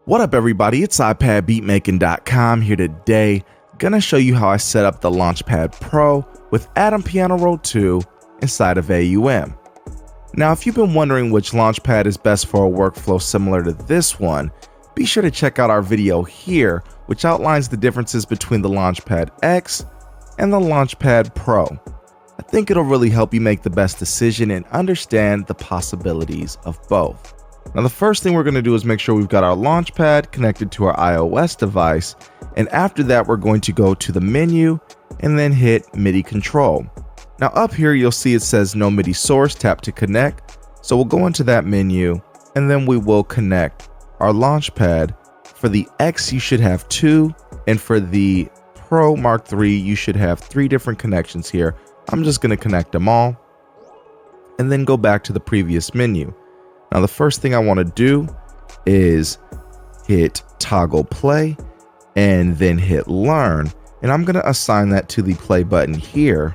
What up everybody, it's iPadBeatmaking.com here today. Gonna show you how I set up the LaunchPad Pro with Atom Piano Roll 2 inside of AUM. Now if you've been wondering which LaunchPad is best for a workflow similar to this one, be sure to check out our video here which outlines the differences between the LaunchPad X and the LaunchPad Pro. I think it'll really help you make the best decision and understand the possibilities of both. Now the first thing we're going to do is make sure we've got our LaunchPad connected to our iOS device, and after that we're going to go to the menu and then hit MIDI control. Now up here you'll see it says no MIDI source, tap to connect, so we'll go into that menu and then we will connect our LaunchPad. For the X you should have 2, and for the Pro Mark III you should have 3 different connections here. I'm just going to connect them all and then go back to the previous menu. Now the first thing I want to do is hit toggle play and then hit learn, and I'm going to assign that to the play button here,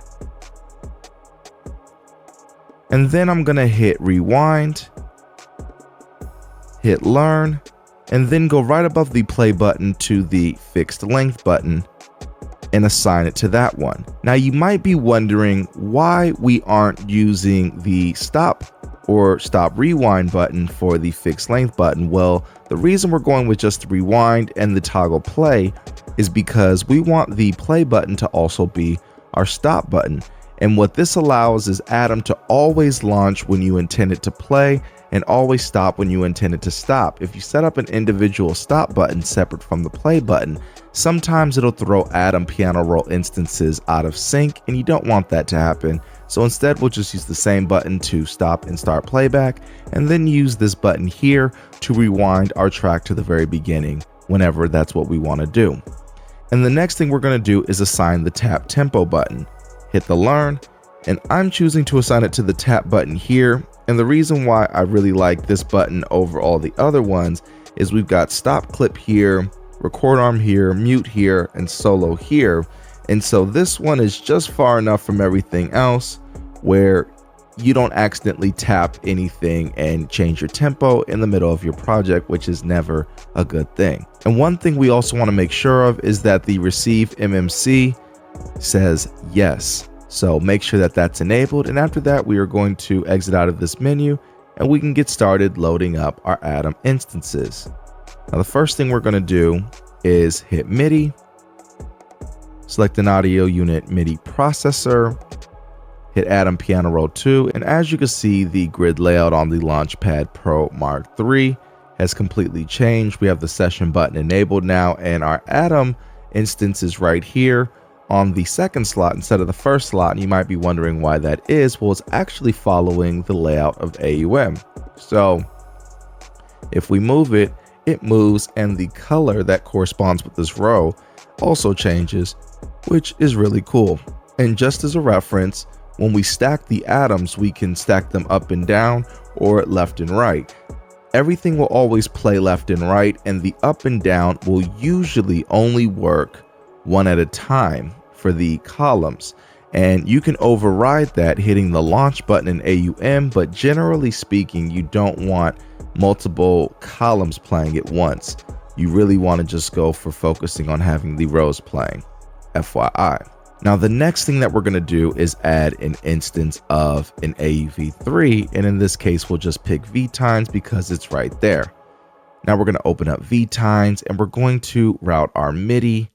and then I'm going to hit rewind, hit learn, and then go right above the play button to the fixed length button and assign it to that one. Now you might be wondering why we aren't using the stop or stop rewind button for the fixed length button. Well, the reason we're going with just the rewind and the toggle play is because we want the play button to also be our stop button. And what this allows is Atom to always launch when you intend it to play and always stop when you intend it to stop. If you set up an individual stop button separate from the play button, sometimes it'll throw Atom Piano Roll instances out of sync, and you don't want that to happen. So instead we'll just use the same button to stop and start playback, and then use this button here to rewind our track to the very beginning whenever that's what we want to do. And the next thing we're going to do is assign the tap tempo button. Hit the learn, and I'm choosing to assign it to the tap button here. And the reason why I really like this button over all the other ones is we've got stop clip here, record arm here, mute here, and solo here. And so this one is just far enough from everything else where you don't accidentally tap anything and change your tempo in the middle of your project, which is never a good thing. And one thing we also want to make sure of is that the receive MMC says yes. So make sure that that's enabled, and after that we are going to exit out of this menu and we can get started loading up our Atom instances. Now the first thing we're going to do is hit MIDI, select an audio unit MIDI processor, hit Atom Piano Roll 2, and as you can see the grid layout on the LaunchPad Pro Mark III has completely changed. We have the session button enabled now, and our Atom instance is right here on the second slot instead of the first slot, and you might be wondering why that is. Well, it's actually following the layout of AUM. So if we move it, it moves, and the color that corresponds with this row also changes, which is really cool. And just as a reference, when we stack the atoms, we can stack them up and down or left and right. Everything will always play left and right, and the up and down will usually only work one at a time for the columns, and you can override that hitting the launch button in AUM, but generally speaking you don't want multiple columns playing at once. You really want to just go for focusing on having the rows playing, FYI. Now the next thing that we're going to do is add an instance of an AUV3, and in this case we'll just pick VTines because it's right there. Now we're going to open up VTines and we're going to route our MIDI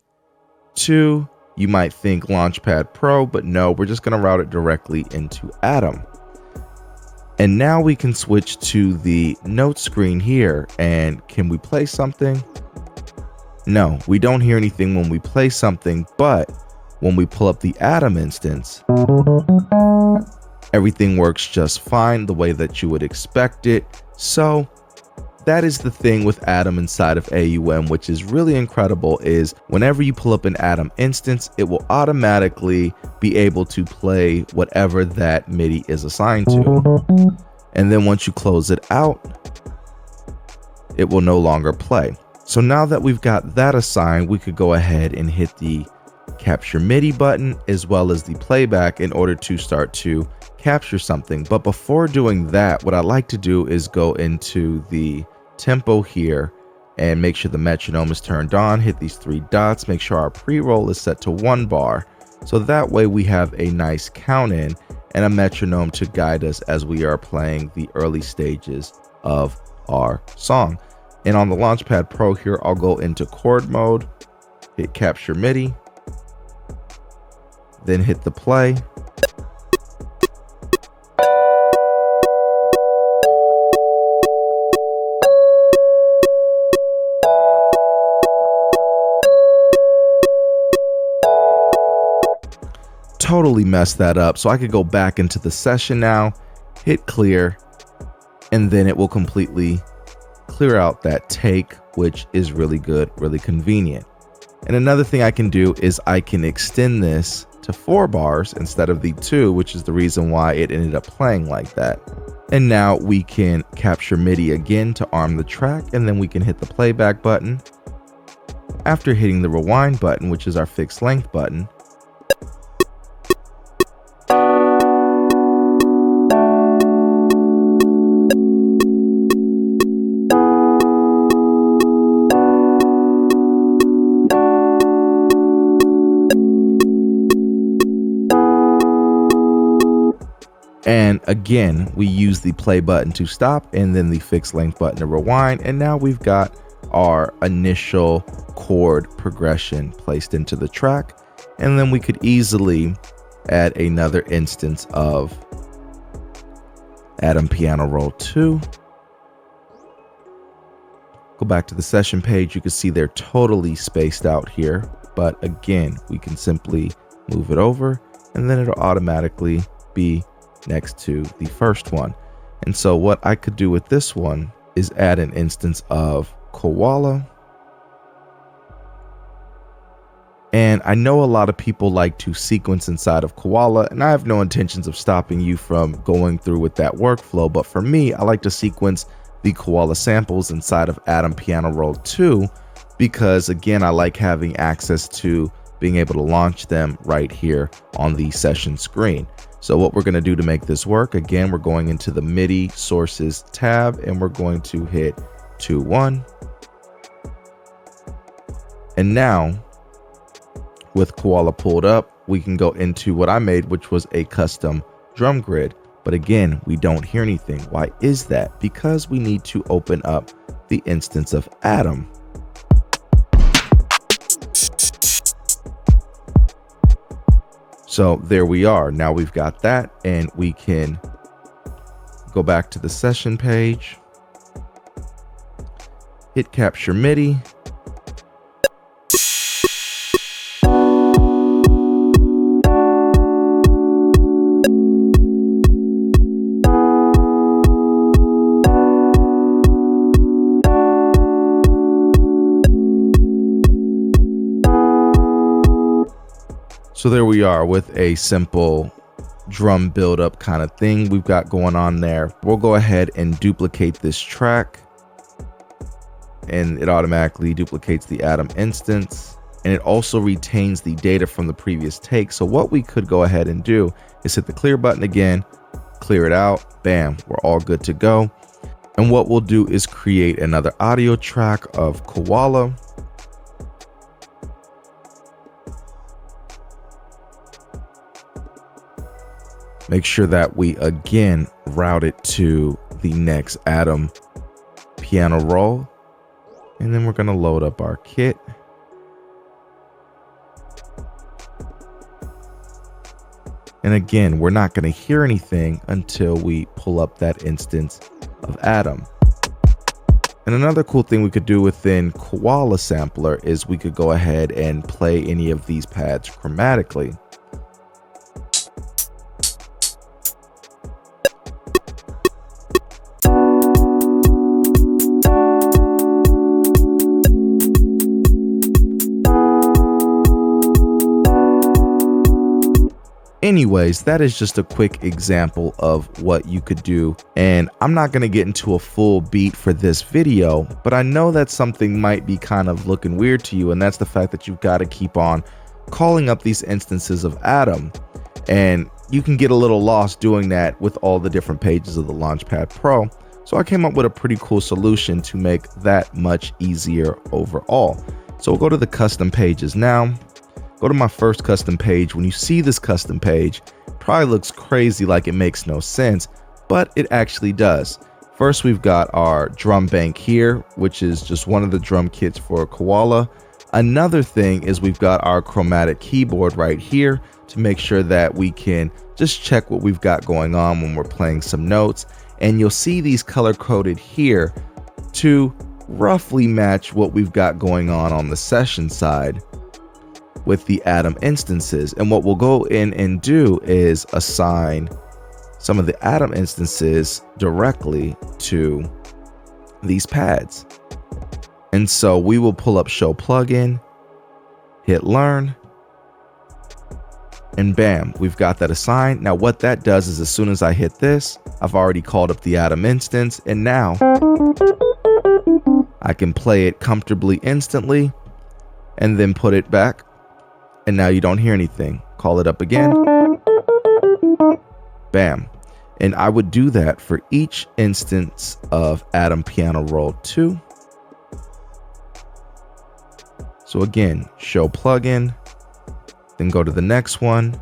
to, you might think LaunchPad Pro, but no, we're just going to route it directly into Atom. And now we can switch to the note screen here, and can we play something? No, we don't hear anything when we play something, but when we pull up the Atom instance, everything works just fine the way that you would expect it. So that is the thing with Atom inside of AUM, which is really incredible, is whenever you pull up an Atom instance, it will automatically be able to play whatever that MIDI is assigned to. And then once you close it out, it will no longer play. So now that we've got that assigned, we could go ahead and hit the capture MIDI button as well as the playback in order to start to capture something. But before doing that, what I like to do is go into the tempo here and make sure the metronome is turned on. Hit these three dots, make sure our pre-roll is set to 1 bar. So that way we have a nice count in and a metronome to guide us as we are playing the early stages of our song. And on the LaunchPad Pro here, I'll go into chord mode, hit capture MIDI, then hit the play. Totally messed that up, so I could go back into the session now, hit clear, and then it will completely clear out that take, which is really good, really convenient. And another thing I can do is I can extend this to 4 bars instead of the 2, which is the reason why it ended up playing like that. And now we can capture MIDI again to arm the track, and then we can hit the playback button. After hitting the rewind button, which is our fixed length button, and again, we use the play button to stop and then the fixed length button to rewind. And now we've got our initial chord progression placed into the track. And then we could easily add another instance of Atom Piano Roll 2. Go back to the session page. You can see they're totally spaced out here. But again, we can simply move it over and then it'll automatically be next to the first one. And so what I could do with this one is add an instance of Koala. And I know a lot of people like to sequence inside of Koala, and I have no intentions of stopping you from going through with that workflow, but for me, I like to sequence the Koala samples inside of Atom Piano Roll 2 because again, I like having access to being able to launch them right here on the session screen. So what we're going to do to make this work, again, we're going into the MIDI sources tab and we're going to hit 2-1. And now with Koala pulled up, we can go into what I made, which was a custom drum grid. But again, we don't hear anything. Why is that? Because we need to open up the instance of Atom. So there we are. Now we've got that and we can go back to the session page, hit capture MIDI. So there we are with a simple drum build-up kind of thing we've got going on there. We'll go ahead and duplicate this track and it automatically duplicates the Atom instance and it also retains the data from the previous take. So what we could go ahead and do is hit the clear button again, clear it out, bam, we're all good to go. And what we'll do is create another audio track of Koala. Make sure that we again route it to the next Atom Piano Roll. And then we're going to load up our kit. And again, we're not going to hear anything until we pull up that instance of Atom. And another cool thing we could do within Koala Sampler is we could go ahead and play any of these pads chromatically. Anyways, that is just a quick example of what you could do, and I'm not going to get into a full beat for this video, but I know that something might be kind of looking weird to you, and that's the fact that you've got to keep on calling up these instances of Atom, and you can get a little lost doing that with all the different pages of the LaunchPad Pro. So I came up with a pretty cool solution to make that much easier overall. So we'll go to the custom pages now. Go to my first custom page. When you see this custom page, it probably looks crazy, like it makes no sense, but it actually does. First, we've got our drum bank here, which is just one of the drum kits for Koala. Another thing is we've got our chromatic keyboard right here to make sure that we can just check what we've got going on when we're playing some notes. And you'll see these color coded here to roughly match what we've got going on the session side with the Atom instances. And what we'll go in and do is assign some of the Atom instances directly to these pads. And so we will pull up Show Plugin, hit Learn, and bam, we've got that assigned. Now what that does is as soon as I hit this, I've already called up the Atom instance, and now I can play it comfortably instantly and then put it back. And now you don't hear anything. Call it up again. Bam. And I would do that for each instance of Atom Piano Roll 2. So again, Show Plugin, then go to the next one.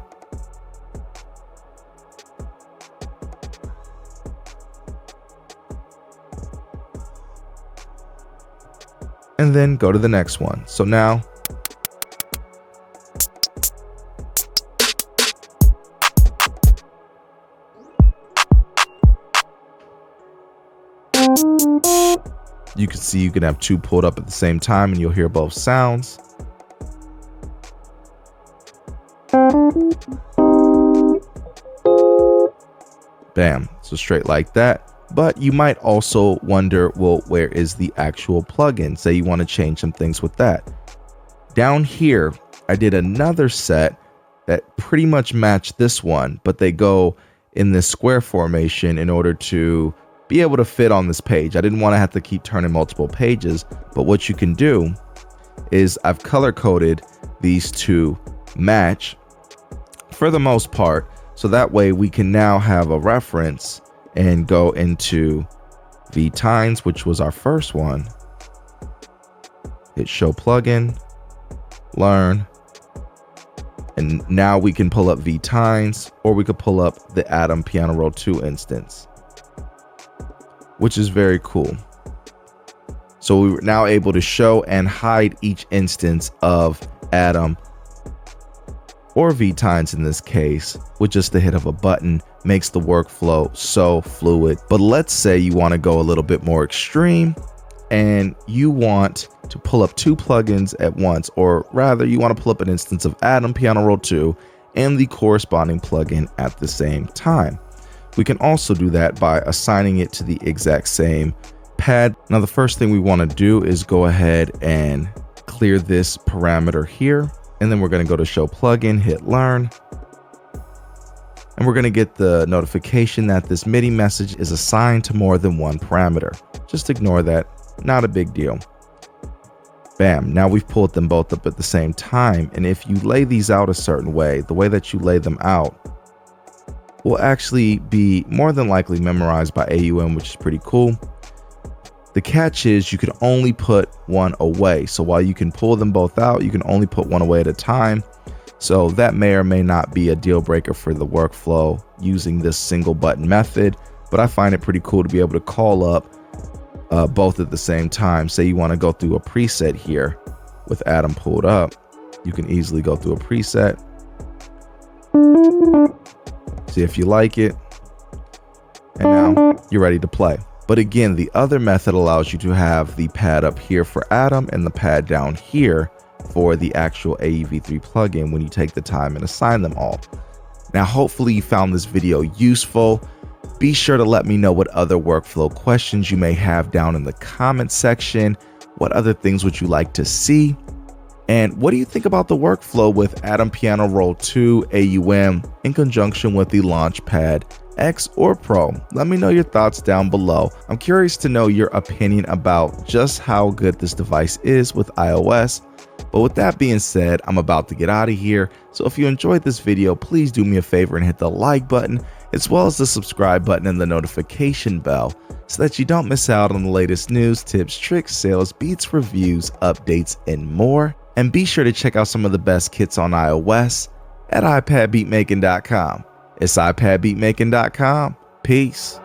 And then go to the next one. So now you can see you can have two pulled up at the same time and you'll hear both sounds. Bam, so straight like that. But you might also wonder, well, where is the actual plugin? Say you want to change some things with that. Down here, I did another set that pretty much matched this one, but they go in this square formation in order to be able to fit on this page. I didn't want to have to keep turning multiple pages, but what you can do is I've color coded these to match for the most part, so that way we can now have a reference and go into V Tines, which was our first one. Hit Show Plugin, Learn, and now we can pull up V Tines, or we could pull up the Atom Piano Roll 2 instance, which is very cool. So we were now able to show and hide each instance of Atom or V Tines in this case with just the hit of a button. Makes the workflow so fluid. But let's say you want to go a little bit more extreme and you want to pull up two plugins at once, or rather you want to pull up an instance of Atom Piano Roll 2 and the corresponding plugin at the same time. We can also do that by assigning it to the exact same pad. Now the first thing we want to do is go ahead and clear this parameter here, and then we're going to go to Show Plugin, hit Learn, and we're going to get the notification that this MIDI message is assigned to more than one parameter. Just ignore that, not a big deal. Bam, now we've pulled them both up at the same time, and if you lay these out a certain way, the way that you lay them out will actually be more than likely memorized by AUM, which is pretty cool. The catch is you can only put one away. So while you can pull them both out, you can only put one away at a time. So that may or may not be a deal breaker for the workflow using this single button method, but I find it pretty cool to be able to call up both at the same time. Say you want to go through a preset here with Atom pulled up, you can easily go through a preset, see if you like it, and now you're ready to play. But again, the other method allows you to have the pad up here for Atom and the pad down here for the actual AEV3 plugin when you take the time and assign them all. Now, hopefully you found this video useful. Be sure to let me know what other workflow questions you may have down in the comments section. What other things would you like to see? And what do you think about the workflow with Atom Piano Roll 2 AUM in conjunction with the LaunchPad X or Pro? Let me know your thoughts down below. I'm curious to know your opinion about just how good this device is with iOS. But with that being said, I'm about to get out of here. So if you enjoyed this video, please do me a favor and hit the like button, as well as the subscribe button and the notification bell, so that you don't miss out on the latest news, tips, tricks, sales, beats, reviews, updates, and more. And be sure to check out some of the best kits on iOS at iPadBeatmaking.com. It's iPadBeatmaking.com. Peace.